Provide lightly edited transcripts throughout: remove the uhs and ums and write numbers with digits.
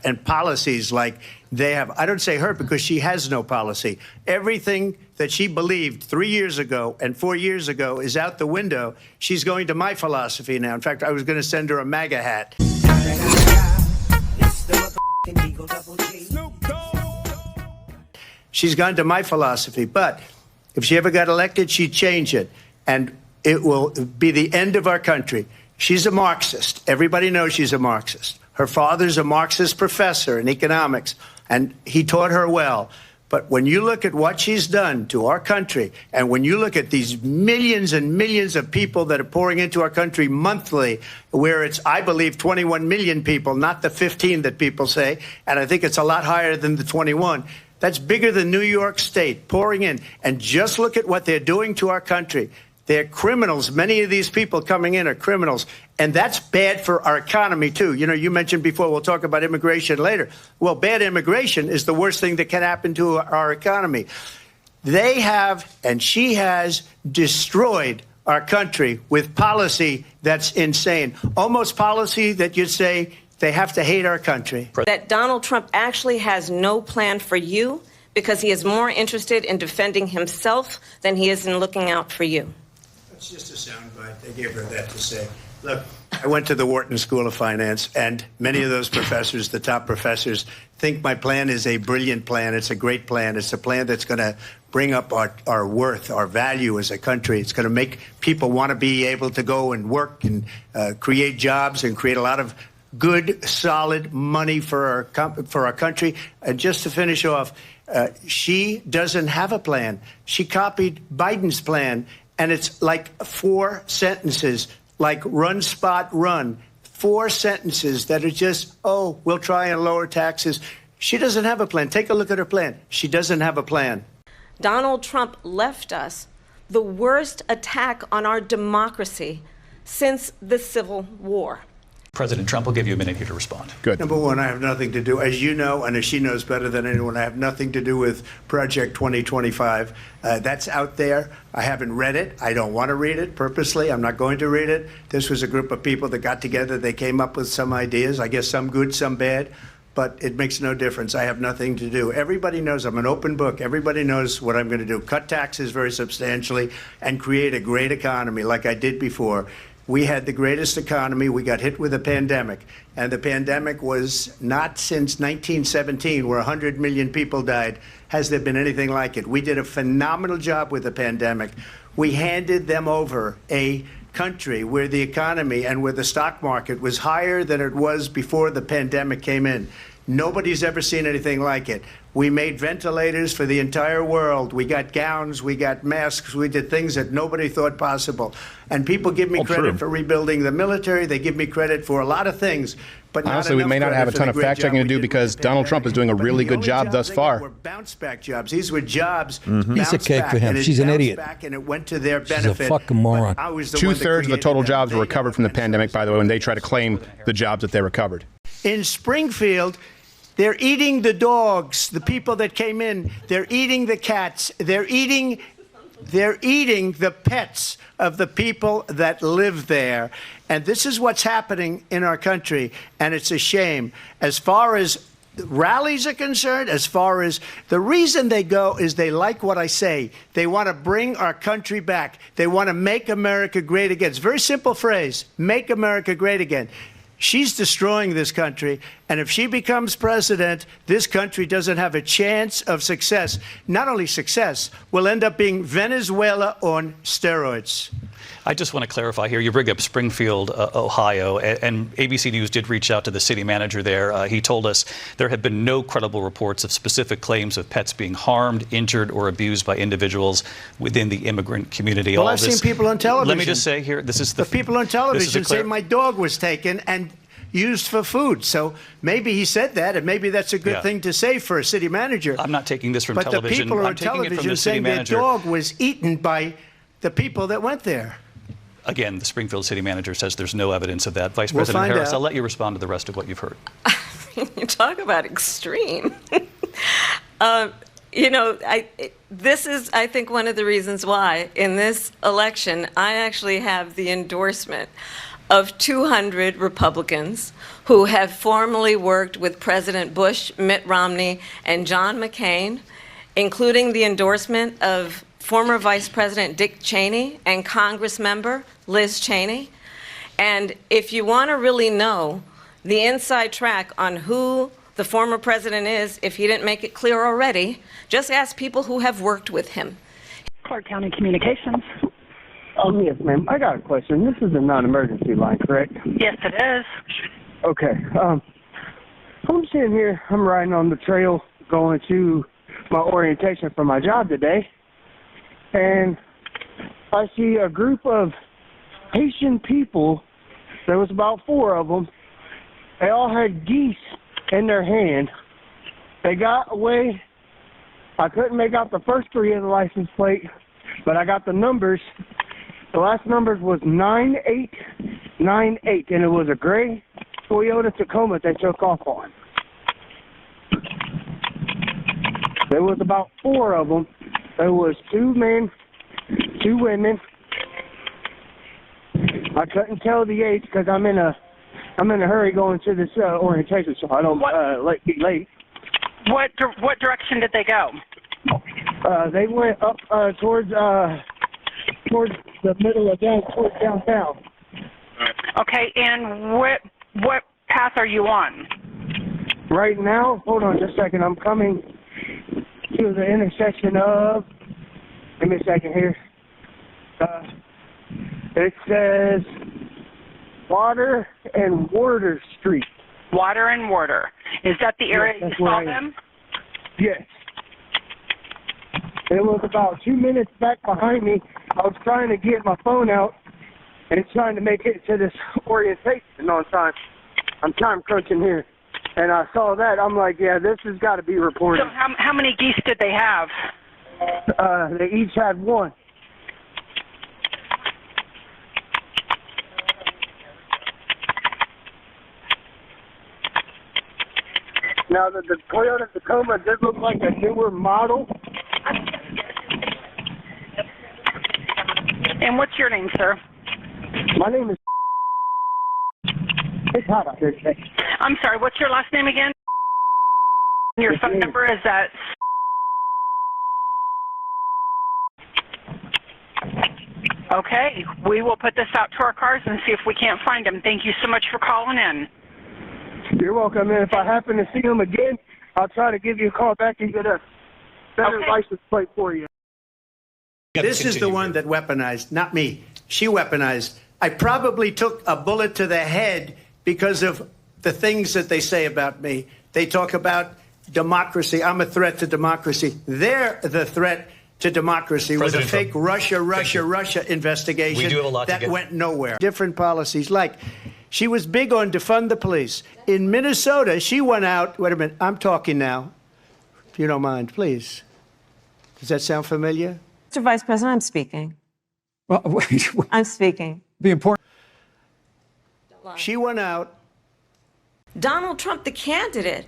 and policies like they have. I don't say her because she has no policy. Everything that she believed 3 years ago and 4 years ago is out the window. She's going to my philosophy now. In fact, I was going to send her a MAGA hat. She's gone to my philosophy. But if she ever got elected, she'd change it. And it will be the end of our country. She's a Marxist. Everybody knows she's a Marxist. Her father's a Marxist professor in economics, and he taught her well. But when you look at what she's done to our country, and when you look at these millions and millions of people that are pouring into our country monthly, where it's, I believe, 21 million people, not the 15 that people say, and I think it's a lot higher than the 21. That's bigger than New York State pouring in. And just look at what they're doing to our country. They're criminals. Many of these people coming in are criminals. And that's bad for our economy, too. You know, you mentioned before, we'll talk about immigration later. Well, bad immigration is the worst thing that can happen to our economy. They have, and she has, destroyed our country with policy that's insane. Almost policy that you'd say they have to hate our country. That Donald Trump actually has no plan for you because he is more interested in defending himself than he is in looking out for you. It's just a soundbite. They gave her that to say. Look, I went to the Wharton School of Finance, and many of those professors, the top professors, think my plan is a brilliant plan. It's a great plan. It's a plan that's going to bring up our worth, our value as a country. It's going to make people want to be able to go and work and create jobs and create a lot of good, solid money for our country. And just to finish off, she doesn't have a plan. She copied Biden's plan. And it's like 4 sentences, like run, spot, run. 4 sentences that are just, oh, we'll try and lower taxes. She doesn't have a plan. Take a look at her plan. She doesn't have a plan. Donald Trump left us the worst attack on our democracy since the Civil War. President Trump will give you a minute here to respond. Good. Number one, I have nothing to do, as you know, and as she knows better than anyone, I have nothing to do with Project 2025. That's out there. I haven't read it. I don't want to read it purposely. I'm not going to read it. This was a group of people that got together. They came up with some ideas, I guess some good, some bad, but it makes no difference. I have nothing to do. Everybody knows I'm an open book. Everybody knows what I'm going to do. Cut taxes very substantially and create a great economy like I did before. We had the greatest economy. We got hit with a pandemic. And the pandemic was not since 1917, where 100 million people died, has there been anything like it. We did a phenomenal job with the pandemic. We handed them over a country where the economy and where the stock market was higher than it was before the pandemic came in. Nobody's ever seen anything like it. We made ventilators for the entire world. We got gowns, we got masks, we did things that nobody thought possible. And people give me credit for rebuilding the military. They give me credit for a lot of things. But honestly, we may not have a ton of fact-checking to do because Donald Trump is doing a really good job thus far. Were bounce-back jobs. These were jobs. Piece of cake for him. She's an idiot. And it went to their benefit. She's a fucking moron. 2/3 of the total jobs were recovered from the pandemic, by the way, when they try to claim the jobs that they recovered. In Springfield, they're eating the dogs, the people that came in. They're eating the cats. They're eating the pets of the people that live there. And this is what's happening in our country, and it's a shame. As far as rallies are concerned, as far as the reason they go is they like what I say. They want to bring our country back. They want to make America great again. It's a very simple phrase, make America great again. She's destroying this country, and if she becomes president, this country doesn't have a chance of success. Not only success, we'll end up being Venezuela on steroids. I just want to clarify here. You bring up Springfield, Ohio, and ABC News did reach out to the city manager there. He told us there have been no credible reports of specific claims of pets being harmed, injured, or abused by individuals within the immigrant community. Well, I've seen people on television. Let me just say here, this is the people on television say my dog was taken and used for food. So maybe he said that, and maybe that's a good thing to say for a city manager. I'm not taking this from television. But the people on television saying their dog was eaten by the people that went there. Again, the Springfield city manager says there's no evidence of that. Vice President Harris, I'll let you respond to the rest of what you've heard. You talk about extreme. This is, I think, one of the reasons why in this election I actually have the endorsement of 200 Republicans who have formerly worked with President Bush, Mitt Romney, and John McCain, including the endorsement of former Vice President Dick Cheney and Congress member Liz Cheney. And if you want to really know the inside track on who the former president is, if he didn't make it clear already, just ask people who have worked with him. Clark County Communications. Yes, ma'am. I got a question. This is a non-emergency line, correct? Yes, it is. Okay. I'm sitting here. I'm riding on the trail going to my orientation for my job today, and I see a group of Haitian people. There was about 4 of them. They all had geese in their hand. They got away. I couldn't make out the first 3 of the license plate, but I got the numbers. The last numbers was 9898, and it was a gray Toyota Tacoma they took off on. There was about 4 of them. There was 2 men, 2 women. I couldn't tell the age because I'm in a hurry going to this orientation, so I don't be late. What direction did they go? They went up towards the middle of towards downtown. Okay, and what path are you on? Right now, hold on just a second. I'm coming to the intersection of. Give me a second here. It says Water and Warder Street. Water and Warder. Is that the area Yes, you that's saw where I am. them? Yes. It was about 2 minutes back behind me. I was trying to get my phone out and trying to make it to this orientation on time. I'm time crunching here. And I saw that. I'm like, yeah, this has got to be reported. So how many geese did they have? They each had 1. Now, the Toyota Tacoma did look like a newer model. And what's your name, sir? My name is... It's hot out here today. I'm sorry, what's your last name again? Your Yes, phone ma'am. number is that... Okay, we will put this out to our cars and see if we can't find them. Thank you so much for calling in. You're welcome. And if I happen to see him again, I'll try to give you a call back and get a better Okay. license plate for you. This is the one that weaponized, not me. She weaponized. I probably took a bullet to the head because of the things that they say about me. They talk about democracy. I'm a threat to democracy. They're the threat to democracy with a President fake Trump. Russia investigation We do have a lot to that get- went nowhere. Different policies. Like, she was big on defund the police. In Minnesota, she went out. Wait a minute. I'm talking now. If you don't mind, please. Does that sound familiar? Mr. Vice President, I'm speaking. Well, wait, I'm speaking. be important. She went out. Donald Trump, the candidate,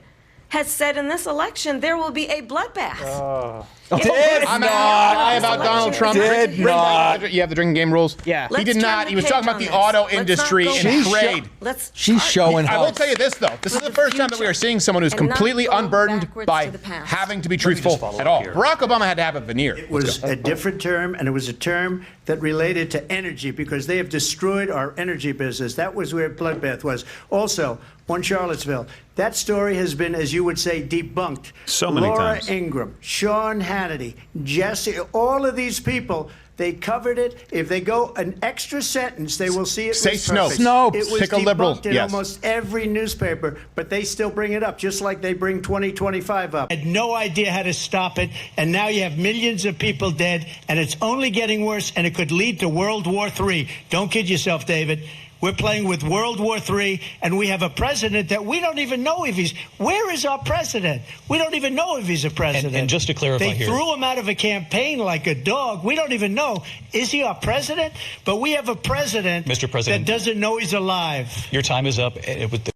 has said in this election there will be a bloodbath. I about Donald Trump. Did not. You have the drinking game rules? Yeah. He did not. He was talking about the auto industry and trade. She's showing I how. will tell you this, though. This is the first time that we are seeing someone who's And not completely go unburdened backwards by to the past. having to be just truthful follow at up all. here. Barack Obama had to have a veneer. It was a different term, and it was a term that related to energy because they have destroyed our energy business. That was where bloodbath was. Also, on Charlottesville, that story has been, as you would say, debunked. So many Laura times. Ingraham, Sean Hannity, Jesse, all of these people, they covered it. If they go an extra sentence, they will see it Say was Snopes. perfect. Snopes. It was Pick a liberal, debunked in yes. almost every newspaper, but they still bring it up, just like they bring 2025 up. Had no idea how to stop it, and now you have millions of people dead, and it's only getting worse, and it could lead to World War III. Don't kid yourself, David. We're playing with World War III, and we have a president that we don't even know if he's... Where is our president? We don't even know if he's a president. And just to clarify they here- threw him out of a campaign like a dog. We don't even know. Is he our president? But we have a president, Mr. President, that doesn't know he's alive. Your time is up. With the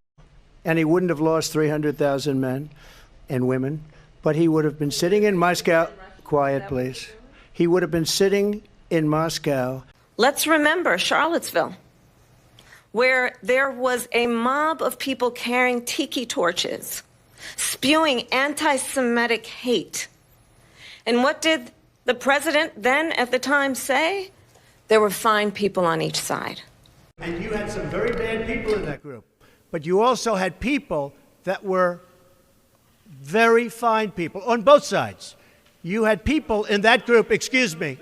And he wouldn't have lost 300,000 men and women, but he would have been sitting in Moscow. Quiet, please. He would have been sitting in Moscow. Let's remember Charlottesville. where there was a mob of people carrying tiki torches, spewing anti-Semitic hate. And what did the president then at the time say? There were fine people on each side. And you had some very bad people in that group. But you also had people that were very fine people on both sides. You had people in that group, excuse me,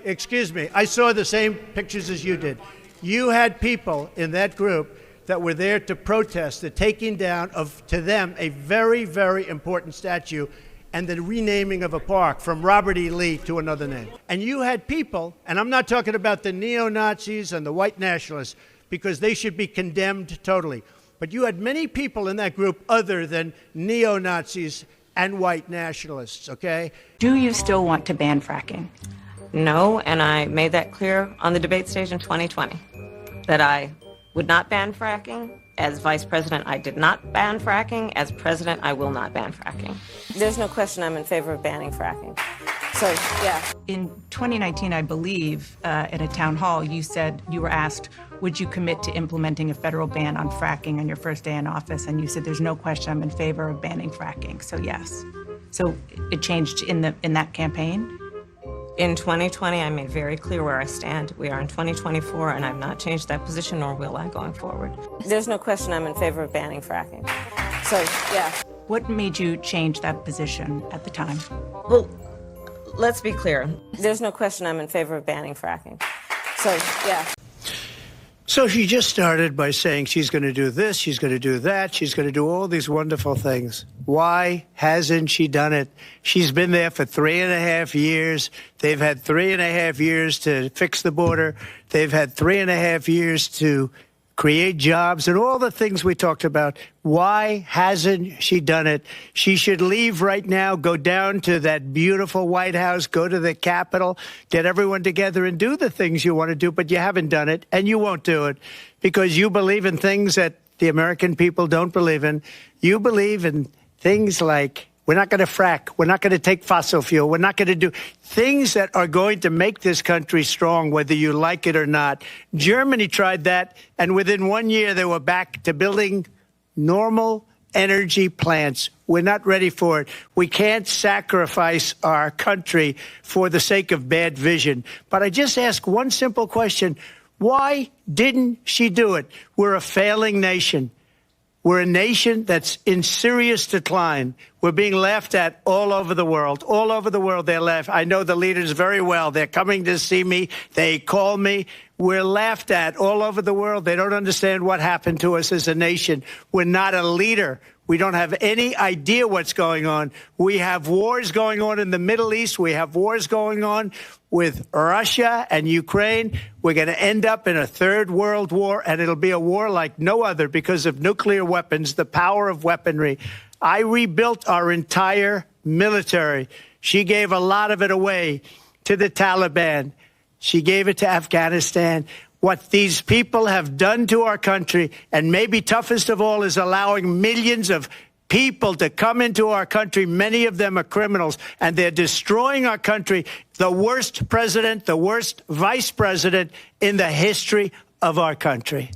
I saw the same pictures as you did. You had people in that group that were there to protest the taking down of, to them, a very, very important statue and the renaming of a park from Robert E. Lee to another name. And you had people, and I'm not talking about the neo-Nazis and the white nationalists, because they should be condemned totally. But you had many people in that group other than neo-Nazis and white nationalists, okay? Do you still want to ban fracking? No, and I made that clear on the debate stage in 2020, that I would not ban fracking. As vice president, I did not ban fracking. As president, I will not ban fracking. There's no question I'm in favor of banning fracking. So, yeah. In 2019, I believe, at a town hall, you said, you were asked, would you commit to implementing a federal ban on fracking on your first day in office? And you said, there's no question I'm in favor of banning fracking. So yes. So it changed in that campaign? In 2020, I made very clear where I stand. We are in 2024, and I've not changed that position, nor will I going forward. There's no question I'm in favor of banning fracking. So, yeah. What made you change that position at the time? Well, let's be clear. There's no question I'm in favor of banning fracking. So, yeah. So she just started by saying she's going to do this, she's going to do that, she's going to do all these wonderful things. Why hasn't she done it? She's been there for 3.5 years. They've had 3.5 years to fix the border. They've had 3.5 years to create jobs and all the things we talked about. Why hasn't she done it? She should leave right now, go down to that beautiful White House, go to the Capitol, get everyone together and do the things you want to do, but you haven't done it and you won't do it because you believe in things that the American people don't believe in. You believe in things like we're not going to frack. We're not going to take fossil fuel. We're not going to do things that are going to make this country strong, whether you like it or not. Germany tried that, and within 1 year, they were back to building normal energy plants. We're not ready for it. We can't sacrifice our country for the sake of bad vision. But I just ask one simple question. Why didn't she do it? We're a failing nation. We're a nation that's in serious decline. We're being laughed at all over the world. All over the world, they're laughed. I know the leaders very well. They're coming to see me. They call me. We're laughed at all over the world. They don't understand what happened to us as a nation. We're not a leader. We don't have any idea what's going on. We have wars going on in the Middle East. We have wars going on with Russia and Ukraine. We're going to end up in a third world war, and it'll be a war like no other because of nuclear weapons, the power of weaponry. I rebuilt our entire military. She gave a lot of it away to the Taliban. She gave it to Afghanistan. What these people have done to our country, and maybe toughest of all, is allowing millions of people to come into our country. Many of them are criminals, and they're destroying our country. The worst president, the worst vice president in the history of our country.